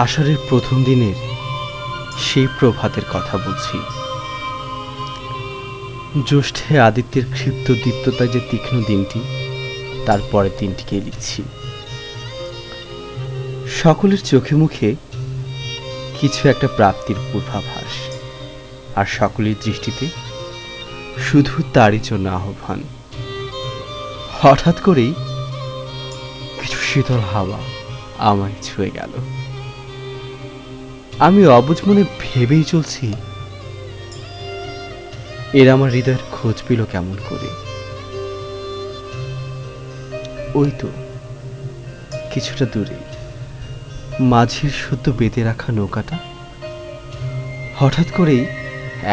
আষাঢ়ের প্রথম দিনের সেই প্রভাতের কথা বলছি। জ্যৈষ্ঠে আদিত্যের ক্ষিপ্ত দীপ্ততায় যে তীক্ষ্ণ দিনটি, তার পরের দিনটিকে লিখছি। সকলের চোখে মুখে কিছু একটা প্রাপ্তির পূর্বাভাস, আর সকলের দৃষ্টিতে শুধু তারই জন্য আহ্বান। হঠাৎ করেই কিছু শীতল হাওয়া আমায় ছুঁয়ে গেল। আমি অবুঝ মনে ভেবেই চলছি, এর আমার হৃদয়ের খোঁজ পেল কেমন করে। ওই তো কিছুটা দূরে মাঝির সদ্য বেঁধে রাখা নৌকাটা হঠাৎ করেই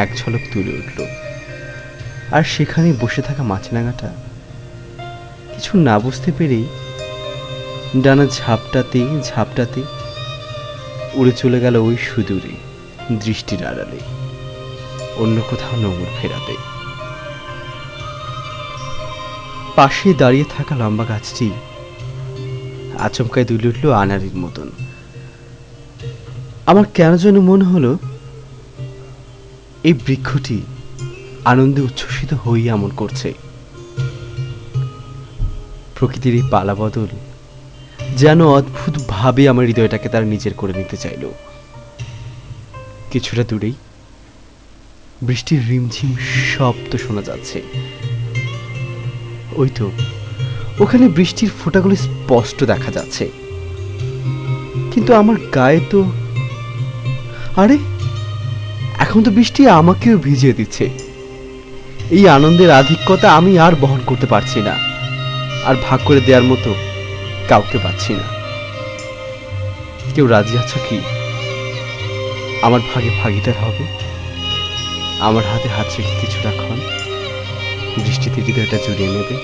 এক ঝলক তুলে উঠল, আর সেখানে বসে থাকা মাছরাঙাটা কিছু না বুঝতে পেরেই ডানা ঝাপটাতে ঝাপটাতে উড়ে চলে গেল ওই সুদূরে দৃষ্টির আড়ালে, অন্য কোথাও নোঙর ফেরাতে। পাশে দাঁড়িয়ে থাকা লম্বা গাছটি আচমকায় দুলে উঠল আনাড়ির মতন। আমার কেন যেন মনে হলো এই বৃক্ষটি আনন্দে উচ্ছ্বসিত হয়ে এমন করছে। প্রকৃতির এই পালা বদল যেন অদ্ভুত ভাবে আমার হৃদয়টাকে তার নিজের করে নিতে চাইল। কিছুটা দূরেই বৃষ্টির রিমঝিম শব্দ শোনা যাচ্ছে। ওই তো ওখানে বৃষ্টির ফোঁটাগুলো স্পষ্ট দেখা যাচ্ছে, কিন্তু আমার গায়ে তো, আরে এখন তো বৃষ্টি আমাকেও ভিজিয়ে দিচ্ছে। এই আনন্দের আধিক্যতা আমি আর বহন করতে পারছি না, আর ভাগ করে দেওয়ার মতো কাউকে পাচ্ছি না। কেউ রাজি আছো কি আমার ভাগে ভাগিদার হবে? আমার হাতে হাত রেখে কিছুটা ক্ষণ বৃষ্টিতে হৃদয়টা জুড়িয়ে নেবে।